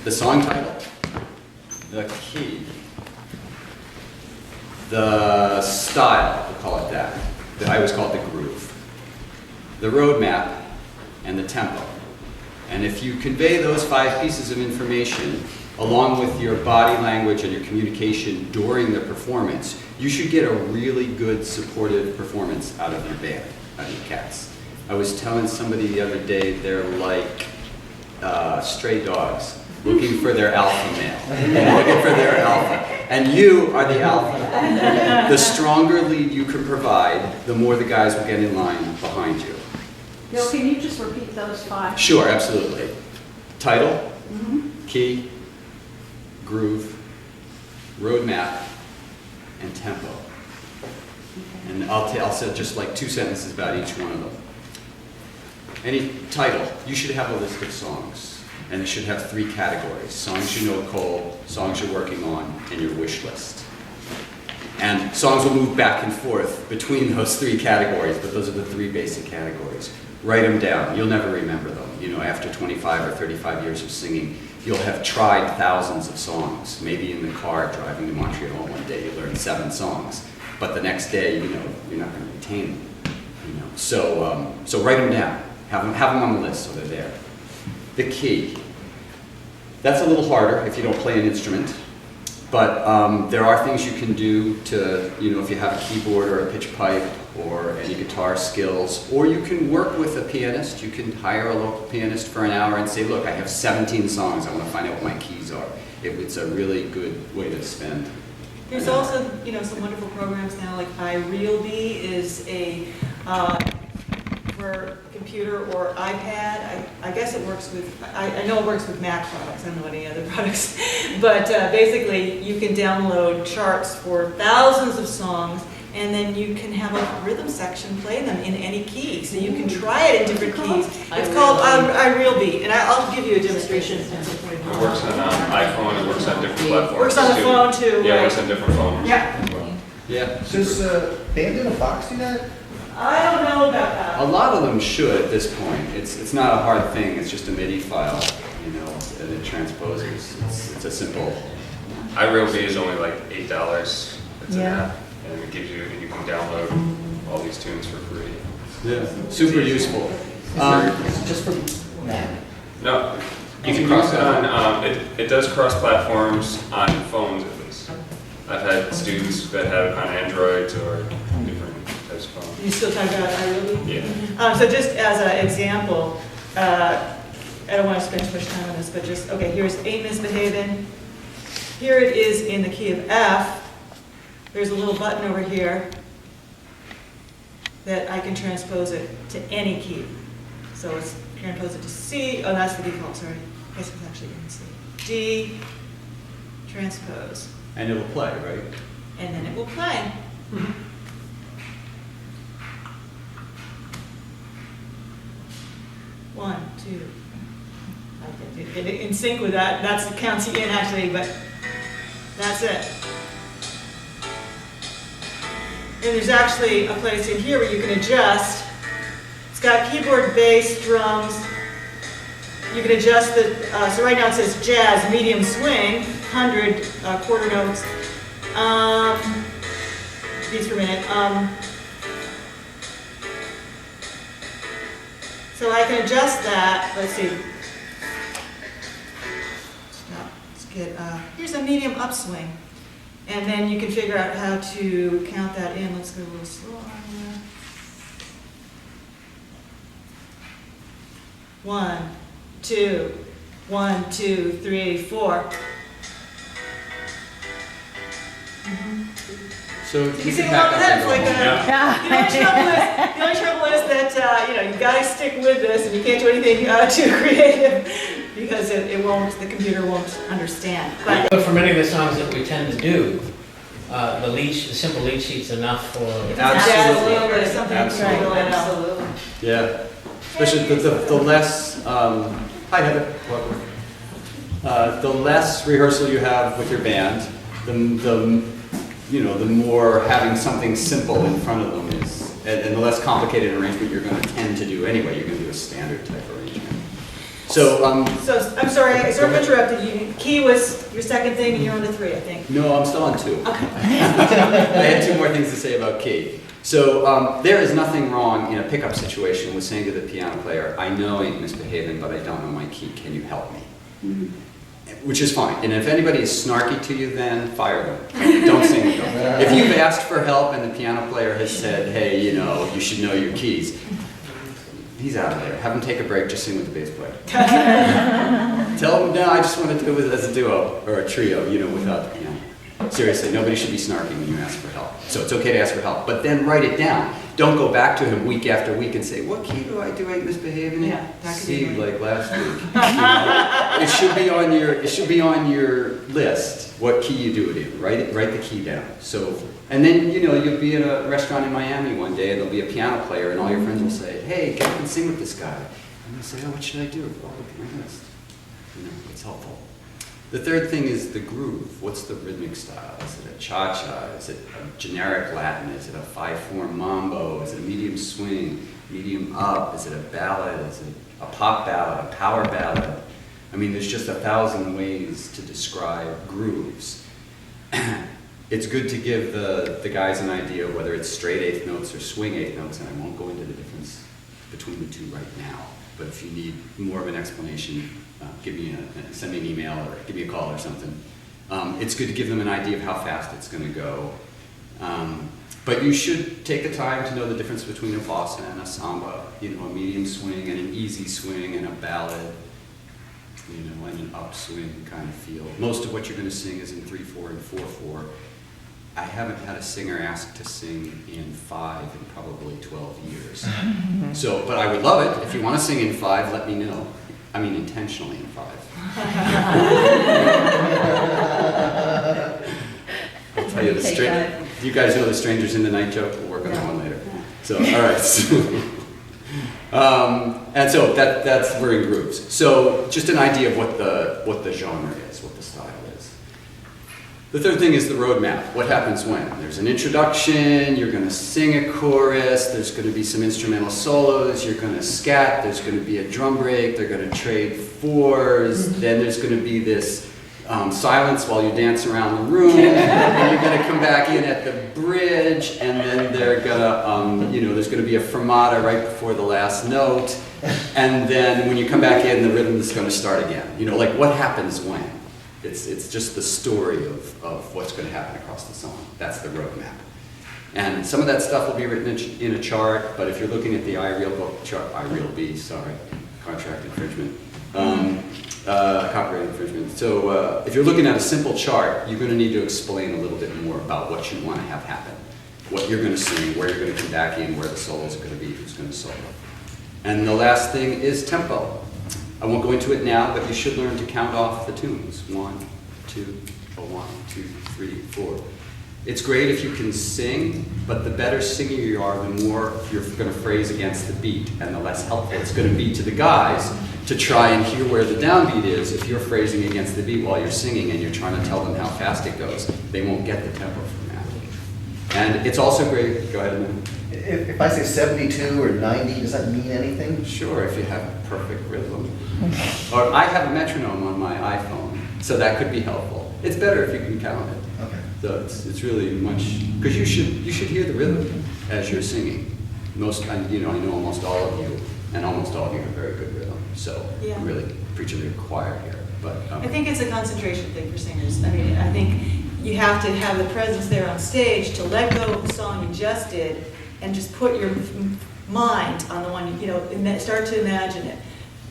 The song title, the key, the style, we'll call it that. I always call it the groove. The roadmap and the tempo. And if you convey those 5 pieces of information along with your body language and your communication during the performance, you should get a really good supportive performance out of your band, out of your cats. I was telling somebody the other day they're like stray dogs looking for their alpha male, looking for their alpha. And you are the alpha. The stronger lead you can provide, the more the guys will get in line behind you. Bill, can you just repeat those 5? Sure, absolutely. Title, key, groove, roadmap, and tempo. And I'll say just like 2 sentences about each one of them. Any title, you should have a list of songs. And it should have 3 categories: songs you know cold, songs you're working on, and your wish list. And songs will move back and forth between those 3 categories, but those are the 3 basic categories. Write them down. You'll never remember them. You know, after 25 or 35 years of singing, you'll have tried thousands of songs. Maybe in the car driving to Montreal one day, you learned 7 songs, but the next day, you know, you're not going to retain them. You know, so write them down. Have them on the list so they're there. The key. That's a little harder if you don't play an instrument, but there are things you can do to, you know, if you have a keyboard or a pitch pipe or any guitar skills, or you can work with a pianist. You can hire a local pianist for an hour and say, look, I have 17 songs, I want to find out what my keys are. It's a really good way to spend. There's also, you know, some wonderful programs now, like iRealB is a, for computer or iPad. I guess it works with, I know it works with Mac products, I don't know any other products. But basically, you can download charts for thousands of songs, and then you can have a rhythm section play them in any key. So you can try it in different keys. It's called iRealB, and I'll give you a demonstration. It works on iPhone, it works on different platforms. Works on the phone too. Yeah, it right? works on different phones. Yeah. Yeah. Does Band in a Box do that? I don't know about that. A lot of them should at this point. It's not a hard thing. It's just a MIDI file, you know, and it transposes. It's a simple. iRealB is only like $8. It's an Yeah. app, and it gives you, you can download all these tunes for free. Yeah. Super useful. Just for Mac? No, you Is can it cross it cross-platform? on, it does cross-platforms on phones at least. I've had students that have it on Androids or different types of phones. You still talking about iRealB? Yeah. So just as an example, I don't want to spend too much time on this, but just, okay, here's Ain't Misbehavin'. Here it is in the key of F. There's a little button over here that I can transpose it to any key. So it's transpose it to C, oh, that's the default, sorry. I guess it's actually in C. D, transpose, And it'll play, right? and then it will play. One, two. In sync with that, that's the counts you in actually, but that's it. And there's actually a place in here where you can adjust. It's got keyboard, bass, drums. You can adjust the, so right now it says jazz, medium swing, 100 quarter notes. Beats per minute. So I can adjust that. Let's see. Stop. Let's get, here's a medium upswing. And then you can figure out how to count that in. Let's go a little slower here. 1, 2, 1, 2, 3, 4. So You you can sing can along back with up that. and It's go like home. the only trouble is that you know, you've got to stick with this, and you can't do anything too creative because it won't. The computer won't understand. But But for many of the songs that we tend to do, the simple lead sheet's enough for. Absolutely. or something. Absolutely. Right. Absolutely. Yeah. Especially the less, hi Heather, welcome. The less rehearsal you have with your band, the more having something simple in front of them is, and the less complicated arrangement you're going to tend to do anyway. You're going to do a standard type arrangement. So, So, I'm sorry, I sort of interrupted you. Key was your second thing, and you're on to 3, I think. no, I'm still on 2. Okay. I had 2 more things to say about key. So there is nothing wrong in a pickup situation with saying to the piano player, I know I ain't misbehaving, but I don't know my key. Can you help me? Which is fine. And if anybody is snarky to you, then fire them. Don't sing with them. If you've asked for help and the piano player has said, hey, you know, you should know your keys, he's out of there. Have him take a break, just sing with the bass player. Tell him, no, I just want to do it as a duo or a trio, you know, without the piano. Seriously, nobody should be snarky when you ask for help. So it's okay to ask for help, but then write it down. Don't go back to him week after week and say, what key do I do? I misbehaving in? Yeah, that could be C, annoying. like last week. You know, it should be on your list, what key you do it in. Write the key down. So, and then, you know, you'll be in a restaurant in Miami one day and there'll be a piano player and all your friends will say, hey, get up and sing with this guy. And you'll say, oh, what should I do? Oh, look at my list. You know, it's helpful. The third thing is the groove. What's the rhythmic style? Is it a cha-cha? Is it a generic Latin? Is it a 5/4 mambo? Is it a medium swing, medium up? Is it a ballad? Is it a pop ballad, a power ballad? I mean, there's just 1,000 ways to describe grooves. It's good to give the guys an idea of whether it's straight eighth notes or swing eighth notes, and I won't go into the difference between the two right now. But if you need more of an explanation, send me an email or give me a call or something. It's good to give them an idea of how fast it's going to go. But you should take the time to know the difference between a bossa and a samba, you know, a medium swing and an easy swing and a ballad, you know, and an upswing kind of feel. Most of what you're going to sing is in 3/4 and 4/4. I haven't had a singer ask to sing in 5 in probably 12 years. So, but I would love it. If you want to sing in 5, let me know. I mean, intentionally in 5. I'll tell you the do you guys know the Strangers in the Night joke? We'll work on that one later. So, all right. And so that's we're in grooves. So just an idea of what the genre is, what the style is. The third thing is the roadmap. What happens when? There's an introduction, you're going to sing a chorus, there's going to be some instrumental solos, you're going to scat, there's going to be a drum break, they're going to trade 4s, then there's going to be this silence while you dance around the room, and you're going to come back in at the bridge, and then they're going to, there's going to be a fermata right before the last note, and then when you come back in, the rhythm is going to start again. You know, like what happens when? It's just the story of what's going to happen across the song. That's the roadmap. And some of that stuff will be written in a chart, but if you're looking at the iReal book chart, iReal-B, sorry, contract infringement, copyright infringement. So if you're looking at a simple chart, you're going to need to explain a little bit more about what you want to have happen, what you're going to sing, where you're going to come back in, where the solos are going to be, who's going to solo. And the last thing is tempo. I won't go into it now, but you should learn to count off the tunes. 1, 2, 1, 2, 3, 4. It's great if you can sing, but the better singer you are, the more you're going to phrase against the beat, and the less helpful it's going to be to the guys to try and hear where the downbeat is if you're phrasing against the beat while you're singing and you're trying to tell them how fast it goes. They won't get the tempo from that. And it's also great, go ahead, Amanda. If I say 72 or 90, does that mean anything? Sure, if you have perfect rhythm. Or I have a metronome on my iPhone, so that could be helpful. It's better if you can count it. Okay. So it's really much, because you should hear the rhythm as you're singing. I know almost all of you, and almost all of you have very good rhythm. So Yeah. I'm really preaching to the choir here. But I think it's a concentration thing for singers. I mean, I think you have to have the presence there on stage to let go of the song you just did and just put your mind on the one, start to imagine it.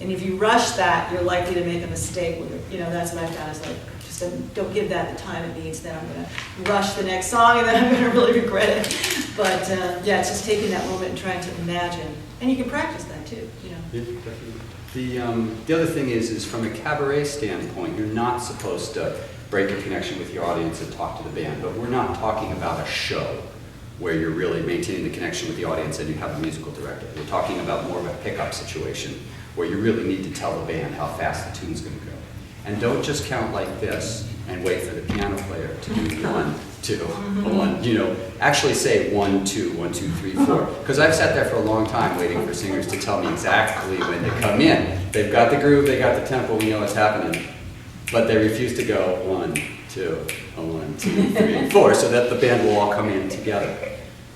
And if you rush that, you're likely to make a mistake with it. That's what I found is like, just don't give that the time it needs, then I'm going to rush the next song and then I'm going to really regret it. But it's just taking that moment and trying to imagine. And you can practice that too, Yeah, definitely. The other thing is from a cabaret standpoint, you're not supposed to break a connection with your audience and talk to the band, but we're not talking about a show where you're really maintaining the connection with the audience and you have a musical director. We're talking about more of a pickup situation where you really need to tell the band how fast the tune's going to go. And don't just count like this and wait for the piano player to do 1, 2, 1, you know, actually say 1, 2, 1, 2, 3, 4. Because I've sat there for a long time waiting for singers to tell me exactly when to come in. They've got the groove, they got the tempo, we know what's happening. But they refuse to go 1, 2, 1, 2, 3, 4, so that the band will all come in together.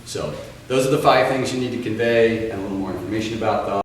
So those are the 5 things you need to convey and a little more information about them.